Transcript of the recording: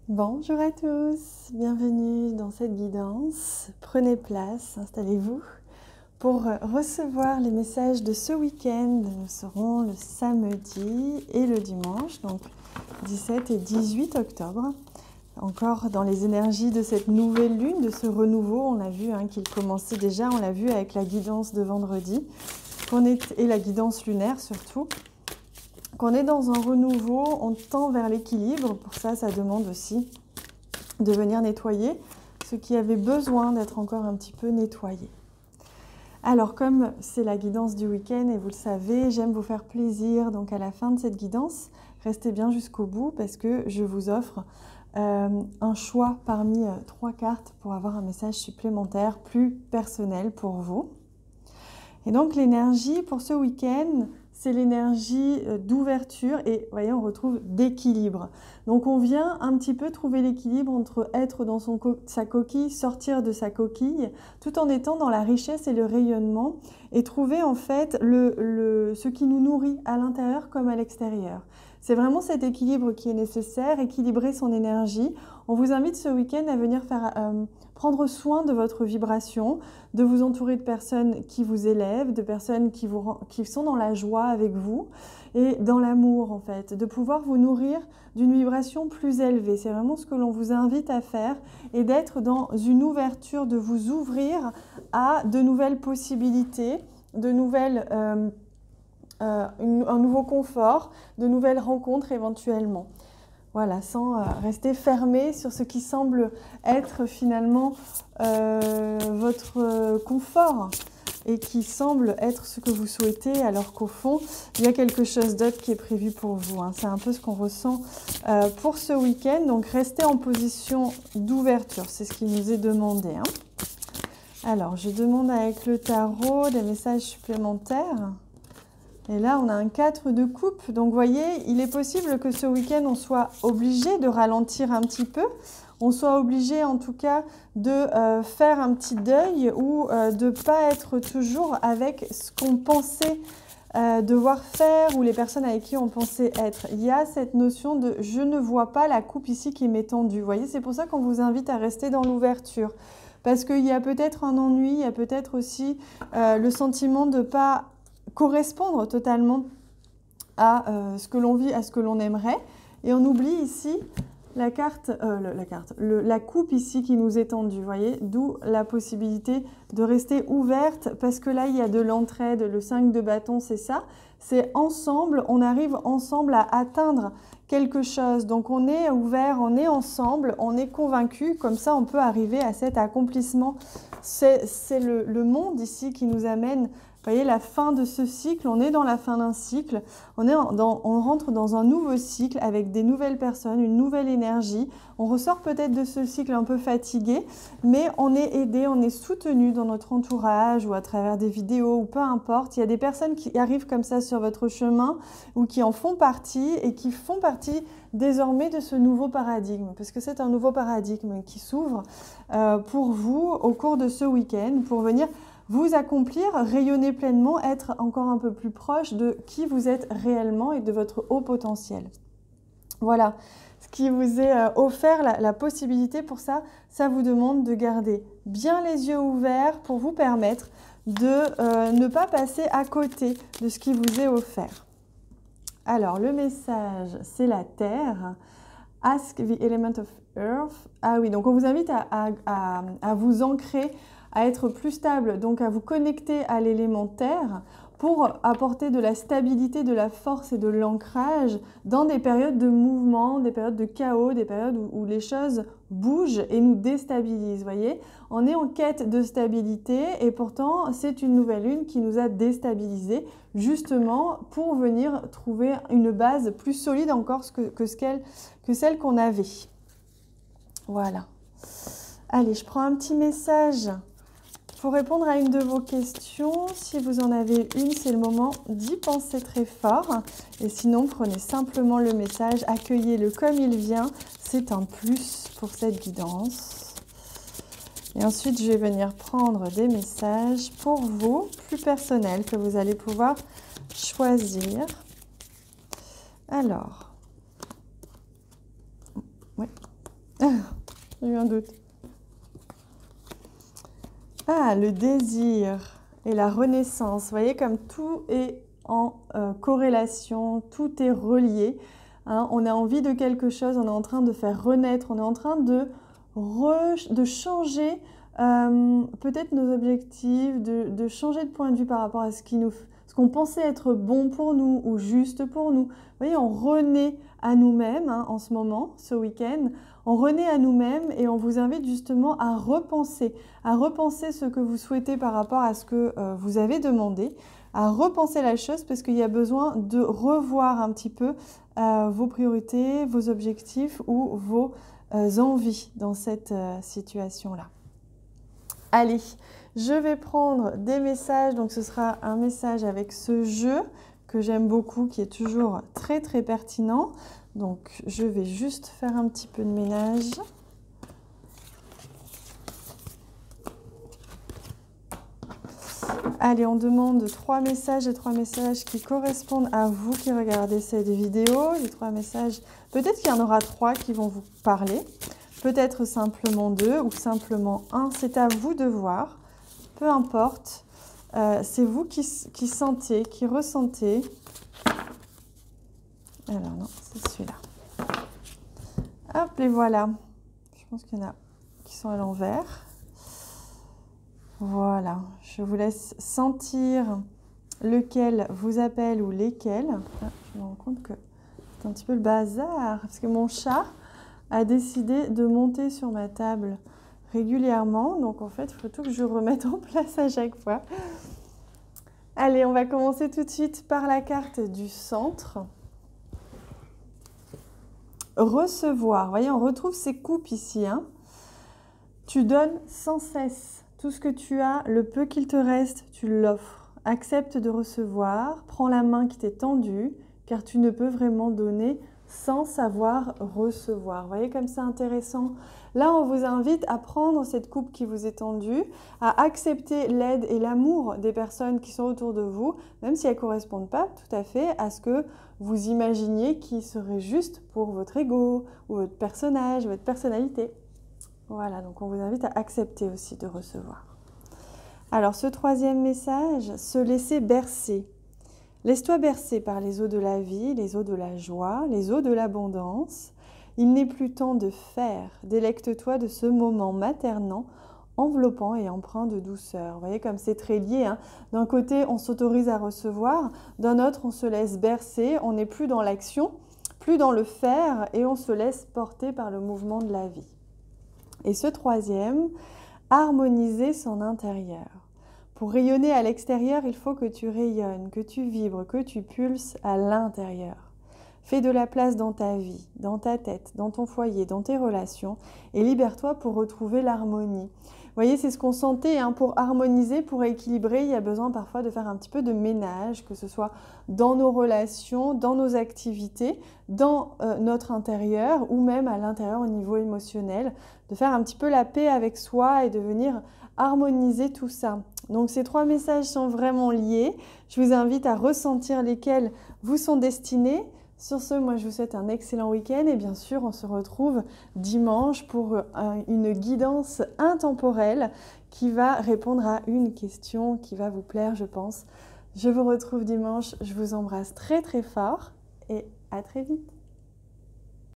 Bonjour à tous, bienvenue dans cette guidance. Prenez place, installez-vous pour recevoir les messages de ce week-end. Nous serons le samedi et le dimanche, donc 17 et 18 octobre. Encore dans les énergies de cette nouvelle lune, de ce renouveau, on a vu qu'il commençait déjà, on l'a vu avec la guidance de vendredi, et la guidance lunaire surtout. Qu'on est dans un renouveau, on tend vers l'équilibre. Pour ça, ça demande aussi de venir nettoyer ce qui avait besoin d'être encore un petit peu nettoyé. Alors, comme c'est la guidance du week-end et vous le savez, j'aime vous faire plaisir. Donc, à la fin de cette guidance, restez bien jusqu'au bout parce que je vous offre un choix parmi 3 cartes pour avoir un message supplémentaire plus personnel pour vous. Et donc, l'énergie pour ce week-end, c'est l'énergie d'ouverture et vous voyez, on retrouve d'équilibre. Donc on vient un petit peu trouver l'équilibre entre être dans sa coquille, sortir de sa coquille, tout en étant dans la richesse et le rayonnement et trouver en fait ce qui nous nourrit à l'intérieur comme à l'extérieur. C'est vraiment cet équilibre qui est nécessaire, équilibrer son énergie. On vous invite ce week-end à venir prendre soin de votre vibration, de vous entourer de personnes qui vous élèvent, de personnes qui sont dans la joie avec vous et dans l'amour en fait, de pouvoir vous nourrir d'une vibration plus élevée. C'est vraiment ce que l'on vous invite à faire et d'être dans une ouverture, de vous ouvrir à de nouvelles possibilités, de nouvelles... un nouveau confort, de nouvelles rencontres éventuellement. Voilà, sans rester fermé sur ce qui semble être finalement votre confort et qui semble être ce que vous souhaitez, alors qu'au fond, il y a quelque chose d'autre qui est prévu pour vous. C'est un peu ce qu'on ressent pour ce week-end. Donc, restez en position d'ouverture, c'est ce qui nous est demandé. Alors, je demande avec le tarot des messages supplémentaires. Et là, on a un 4 de coupe. Donc, vous voyez, il est possible que ce week-end, on soit obligé de ralentir un petit peu. On soit obligé, en tout cas, de faire un petit deuil ou de ne pas être toujours avec ce qu'on pensait devoir faire ou les personnes avec qui on pensait être. Il y a cette notion de « je ne vois pas la coupe ici qui m'est tendue ». Vous voyez, c'est pour ça qu'on vous invite à rester dans l'ouverture. Parce qu'il y a peut-être un ennui, il y a peut-être aussi le sentiment de ne pas correspondre totalement à ce que l'on vit, à ce que l'on aimerait. Et on oublie ici la coupe ici qui nous est tendue, vous voyez, d'où la possibilité de rester ouverte parce que là, il y a de l'entraide, le 5 de bâton, c'est ça. C'est ensemble, on arrive ensemble à atteindre quelque chose. Donc, on est ouvert, on est ensemble, on est convaincu. Comme ça, on peut arriver à cet accomplissement. C'est le monde ici qui nous amène. Vous voyez, la fin de ce cycle, on est dans la fin d'un cycle, on rentre dans un nouveau cycle avec des nouvelles personnes, une nouvelle énergie. On ressort peut-être de ce cycle un peu fatigué, mais on est aidé, on est soutenu dans notre entourage ou à travers des vidéos ou peu importe. Il y a des personnes qui arrivent comme ça sur votre chemin ou qui en font partie et qui font partie désormais de ce nouveau paradigme, parce que c'est un nouveau paradigme qui s'ouvre pour vous au cours de ce week-end pour venir vous accomplir, rayonner pleinement, être encore un peu plus proche de qui vous êtes réellement et de votre haut potentiel. Voilà, ce qui vous est offert, la possibilité pour ça, ça vous demande de garder bien les yeux ouverts pour vous permettre de ne pas passer à côté de ce qui vous est offert. Alors, le message, c'est la Terre. Ask the element of earth. Ah oui, donc on vous invite à vous ancrer, à être plus stable, donc à vous connecter à l'élément terre pour apporter de la stabilité, de la force et de l'ancrage dans des périodes de mouvement, des périodes de chaos, des périodes où les choses bougent et nous déstabilisent. Voyez, on est en quête de stabilité et pourtant c'est une nouvelle lune qui nous a déstabilisés justement pour venir trouver une base plus solide encore que celle qu'on avait. Voilà. Allez, je prends un petit message pour répondre à une de vos questions. Si vous en avez une, c'est le moment d'y penser très fort. Et sinon, prenez simplement le message, accueillez-le comme il vient. C'est un plus pour cette guidance. Et ensuite, je vais venir prendre des messages pour vous, plus personnels, que vous allez pouvoir choisir. Alors, oui. J'ai eu un doute. Ah, le désir et la renaissance. Vous voyez comme tout est en corrélation, tout est relié. Hein, on a envie de quelque chose, on est en train de faire renaître, on est en train de changer peut-être nos objectifs, de changer de point de vue par rapport à ce qu'on pensait être bon pour nous ou juste pour nous. Vous voyez, on renaît à nous-mêmes hein, en ce moment, ce week-end. On renaît à nous-mêmes et on vous invite justement à repenser ce que vous souhaitez par rapport à ce que vous avez demandé, à repenser la chose parce qu'il y a besoin de revoir un petit peu vos priorités, vos objectifs ou vos envies dans cette situation-là. Allez, je vais prendre des messages, donc ce sera un message avec ce jeu que j'aime beaucoup, qui est toujours très très pertinent. Donc je vais juste faire un petit peu de ménage. Allez, on demande 3 messages et 3 messages qui correspondent à vous qui regardez cette vidéo. Les 3 messages, peut-être qu'il y en aura 3 qui vont vous parler. Peut-être simplement 2 ou simplement 1. C'est à vous de voir. Peu importe. C'est vous qui sentez, qui ressentez. Alors non, c'est celui-là. Hop, les voilà. Je pense qu'il y en a qui sont à l'envers. Voilà, je vous laisse sentir lequel vous appelle ou lesquels. Ah, je me rends compte que c'est un petit peu le bazar, parce que mon chat a décidé de monter sur ma table régulièrement. Donc en fait, il faut tout que je remette en place à chaque fois. Allez, on va commencer tout de suite par la carte du centre. Recevoir, vous voyez, on retrouve ces coupes ici. Hein. Tu donnes sans cesse. Tout ce que tu as, le peu qu'il te reste, tu l'offres. Accepte de recevoir, prends la main qui t'est tendue, car tu ne peux vraiment donner sans savoir recevoir. Vous voyez comme c'est intéressant? Là, on vous invite à prendre cette coupe qui vous est tendue, à accepter l'aide et l'amour des personnes qui sont autour de vous, même si elles ne correspondent pas tout à fait à ce que vous imaginiez qui serait juste pour votre ego ou votre personnage, votre personnalité. Voilà, donc on vous invite à accepter aussi de recevoir. Alors, ce 3e message, se laisser bercer. Laisse-toi bercer par les eaux de la vie, les eaux de la joie, les eaux de l'abondance. Il n'est plus temps de faire. Délecte-toi de ce moment maternant, enveloppant et empreint de douceur. Vous voyez comme c'est très lié. Hein. D'un côté, on s'autorise à recevoir. D'un autre, on se laisse bercer. On n'est plus dans l'action, plus dans le faire et on se laisse porter par le mouvement de la vie. Et ce 3e, harmoniser son intérieur. Pour rayonner à l'extérieur, il faut que tu rayonnes, que tu vibres, que tu pulses à l'intérieur. Fais de la place dans ta vie, dans ta tête, dans ton foyer, dans tes relations et libère-toi pour retrouver l'harmonie. Vous voyez, c'est ce qu'on sentait, hein, pour harmoniser, pour équilibrer, il y a besoin parfois de faire un petit peu de ménage, que ce soit dans nos relations, dans nos activités, dans notre intérieur ou même à l'intérieur au niveau émotionnel, de faire un petit peu la paix avec soi et de venir harmoniser tout ça. Donc ces 3 messages sont vraiment liés. Je vous invite à ressentir lesquels vous sont destinés. Sur ce, moi je vous souhaite un excellent week-end et bien sûr on se retrouve dimanche pour une guidance intemporelle qui va répondre à une question qui va vous plaire, je pense. Je vous retrouve dimanche, je vous embrasse très très fort et à très vite.